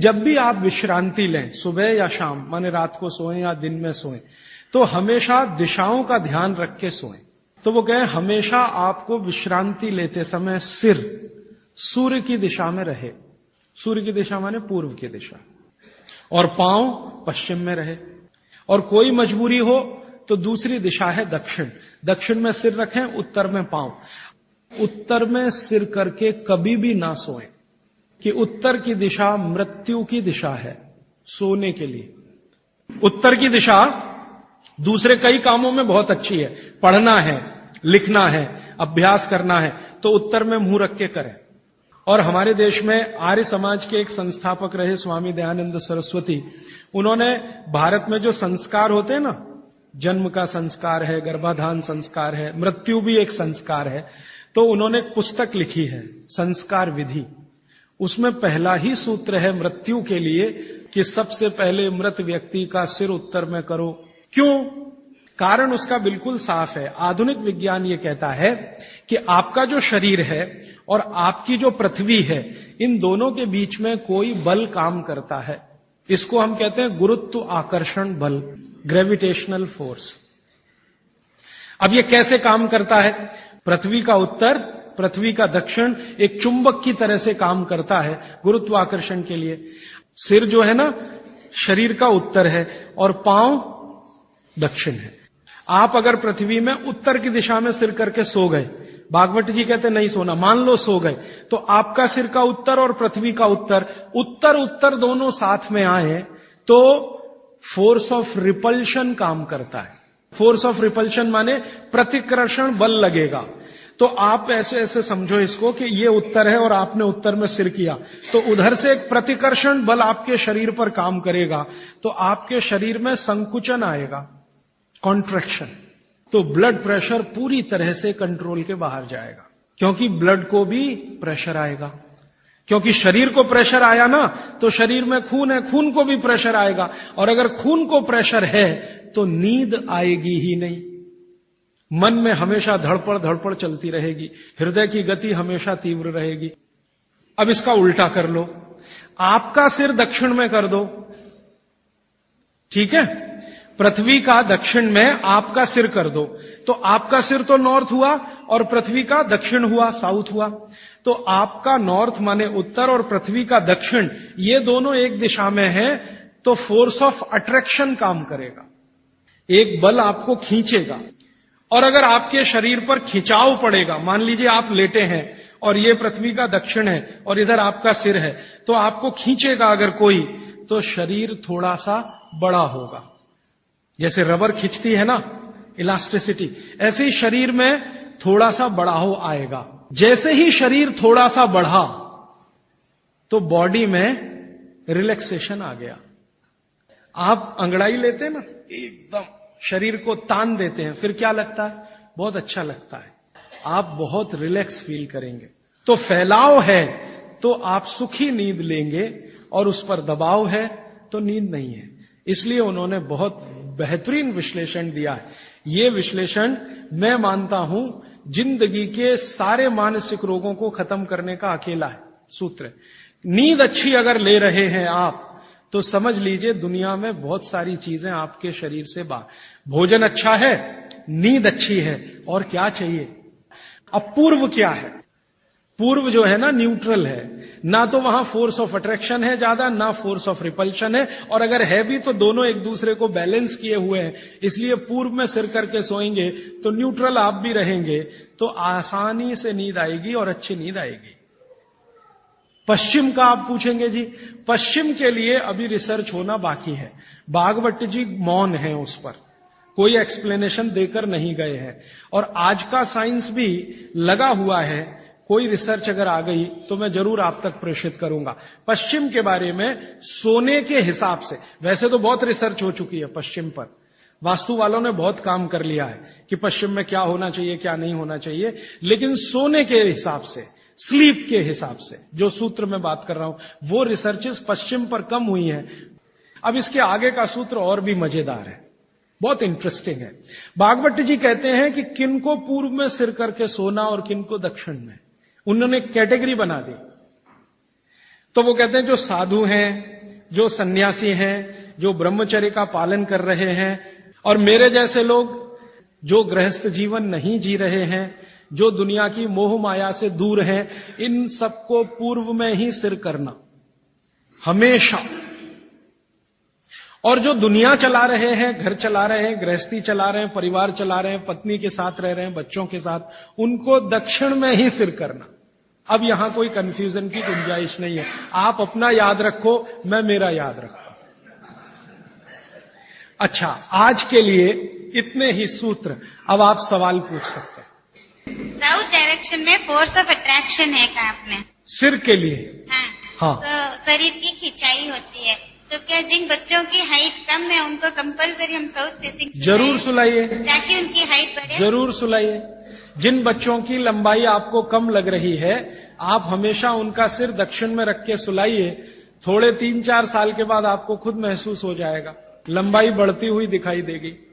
जब भी आप विश्रांति लें, सुबह या शाम, माने रात को सोएं या दिन में सोएं, तो हमेशा दिशाओं का ध्यान रख के सोएं। तो वो कहें हमेशा आपको विश्रांति लेते समय सिर सूर्य की दिशा में रहे। सूर्य की दिशा माने पूर्व की दिशा, और पांव पश्चिम में रहे। और कोई मजबूरी हो तो दूसरी दिशा है दक्षिण। दक्षिण में सिर रखें, उत्तर में पांव। उत्तर में सिर करके कभी भी ना सोएं, कि उत्तर की दिशा मृत्यु की दिशा है सोने के लिए। उत्तर की दिशा दूसरे कई कामों में बहुत अच्छी है, पढ़ना है, लिखना है, अभ्यास करना है, तो उत्तर में मुंह रख के करें। और हमारे देश में आर्य समाज के एक संस्थापक रहे स्वामी दयानंद सरस्वती, उन्होंने भारत में जो संस्कार होते हैं ना, जन्म का संस्कार है, गर्भाधान संस्कार है, मृत्यु भी एक संस्कार है, तो उन्होंने एक पुस्तक लिखी है संस्कार विधि। उसमें पहला ही सूत्र है मृत्यु के लिए कि सबसे पहले मृत व्यक्ति का सिर उत्तर में करो। क्यों? कारण उसका बिल्कुल साफ है। आधुनिक विज्ञान ये कहता है कि आपका जो शरीर है और आपकी जो पृथ्वी है, इन दोनों के बीच में कोई बल काम करता है। इसको हम कहते हैं गुरुत्व आकर्षण बल, ग्रेविटेशनल फोर्स। अब ये कैसे काम करता है? पृथ्वी का उत्तर, पृथ्वी का दक्षिण एक चुंबक की तरह से काम करता है गुरुत्वाकर्षण के लिए। सिर जो है ना, शरीर का उत्तर है और पांव दक्षिण है। आप अगर पृथ्वी में उत्तर की दिशा में सिर करके सो गए, भागवत जी कहते नहीं सोना, मान लो सो गए, तो आपका सिर का उत्तर और पृथ्वी का उत्तर, उत्तर उत्तर दोनों साथ में आए तो फोर्स ऑफ रिपल्शन काम करता है। फोर्स ऑफ रिपल्शन माने प्रतिकर्षण बल लगेगा। तो आप ऐसे ऐसे समझो इसको कि ये उत्तर है और आपने उत्तर में सिर किया, तो उधर से एक प्रतिकर्षण बल आपके शरीर पर काम करेगा, तो आपके शरीर में संकुचन आएगा, कॉन्ट्रैक्शन। तो ब्लड प्रेशर पूरी तरह से कंट्रोल के बाहर जाएगा, क्योंकि ब्लड को भी प्रेशर आएगा। क्योंकि शरीर को प्रेशर आया ना, तो शरीर में खून है, खून को भी प्रेशर आएगा, और अगर खून को प्रेशर है तो नींद आएगी ही नहीं। मन में हमेशा धड़पड़ चलती रहेगी, हृदय की गति हमेशा तीव्र रहेगी। अब इसका उल्टा कर लो, आपका सिर दक्षिण में कर दो, ठीक है? पृथ्वी का दक्षिण में आपका सिर कर दो, तो आपका सिर तो नॉर्थ हुआ और पृथ्वी का दक्षिण हुआ, साउथ हुआ। तो आपका नॉर्थ माने उत्तर और पृथ्वी का दक्षिण, ये दोनों एक दिशा में हैं, तो फोर्स ऑफ अट्रैक्शन काम करेगा, एक बल आपको खींचेगा। और अगर आपके शरीर पर खिंचाव पड़ेगा, मान लीजिए आप लेटे हैं और ये पृथ्वी का दक्षिण है और इधर आपका सिर है, तो आपको खींचेगा अगर कोई, तो शरीर थोड़ा सा बड़ा होगा। जैसे रबर खींचती है ना, इलास्टिसिटी, ऐसे ही शरीर में थोड़ा सा बढ़ाव आएगा। जैसे ही शरीर थोड़ा सा बढ़ा तो बॉडी में रिलैक्सेशन आ गया। आप अंगड़ाई लेते हैं ना, एकदम शरीर को तान देते हैं, फिर क्या लगता है? बहुत अच्छा लगता है, आप बहुत रिलैक्स फील करेंगे। तो फैलाव है तो आप सुखी नींद लेंगे, और उस पर दबाव है तो नींद नहीं है। इसलिए उन्होंने बहुत बेहतरीन विश्लेषण दिया है। ये विश्लेषण मैं मानता हूं जिंदगी के सारे मानसिक रोगों को खत्म करने का अकेला है सूत्र। नींद अच्छी अगर ले रहे हैं आप, तो समझ लीजिए दुनिया में बहुत सारी चीजें आपके शरीर से बाहर। भोजन अच्छा है, नींद अच्छी है, और क्या चाहिए? अब पूर्व क्या है? पूर्व जो है ना, न्यूट्रल है, ना तो वहां फोर्स ऑफ अट्रैक्शन है ज्यादा, ना फोर्स ऑफ रिपल्शन है, और अगर है भी तो दोनों एक दूसरे को बैलेंस किए हुए हैं। इसलिए पूर्व में सिर करके सोएंगे तो न्यूट्रल आप भी रहेंगे, तो आसानी से नींद आएगी और अच्छी नींद आएगी। पश्चिम का आप पूछेंगे जी, पश्चिम के लिए अभी रिसर्च होना बाकी है। भागवत जी मौन है उस पर, कोई एक्सप्लेनेशन देकर नहीं गए हैं, और आज का साइंस भी लगा हुआ है। कोई रिसर्च अगर आ गई तो मैं जरूर आप तक प्रेषित करूंगा। पश्चिम के बारे में सोने के हिसाब से, वैसे तो बहुत रिसर्च हो चुकी है पश्चिम पर, वास्तु वालों ने बहुत काम कर लिया है कि पश्चिम में क्या होना चाहिए क्या नहीं होना चाहिए, लेकिन सोने के हिसाब से, स्लीप के हिसाब से जो सूत्र में बात कर रहा हूं, वो रिसर्चेस पश्चिम पर कम हुई हैं। अब इसके आगे का सूत्र और भी मजेदार है, बहुत इंटरेस्टिंग है। भागवत जी कहते हैं कि किनको पूर्व में सिर करके सोना और किनको दक्षिण में, उन्होंने कैटेगरी बना दी। तो वो कहते हैं जो साधु हैं, जो सन्यासी हैं, जो ब्रह्मचर्य का पालन कर रहे हैं, और मेरे जैसे लोग जो गृहस्थ जीवन नहीं जी रहे हैं, जो दुनिया की मोह माया से दूर हैं, इन सबको पूर्व में ही सिर करना हमेशा। और जो दुनिया चला रहे हैं, घर चला रहे हैं, गृहस्थी चला रहे हैं, परिवार चला रहे हैं, पत्नी के साथ रह रहे हैं, बच्चों के साथ, उनको दक्षिण में ही सिर करना। अब यहां कोई कंफ्यूजन की गुंजाइश नहीं है। आप अपना याद रखो, मैं मेरा याद रखता हूं। अच्छा, आज के लिए इतने ही सूत्र। अब आप सवाल पूछ सकते हैं। साउथ डायरेक्शन में फोर्स ऑफ अट्रैक्शन है का आपने? सिर के लिए? हाँ। तो शरीर की खिंचाई होती है, तो क्या जिन बच्चों की हाइट कम है उनको कंपलसरी हम साउथ फेसिंग जरूर सुलाइए, ताकि उनकी हाइट बढ़े? जरूर सुलाइए। जिन बच्चों की लंबाई आपको कम लग रही है, आप हमेशा उनका सिर दक्षिण में रख के सुलाइए। थोड़े 3-4 साल के बाद आपको खुद महसूस हो जाएगा, लंबाई बढ़ती हुई दिखाई देगी।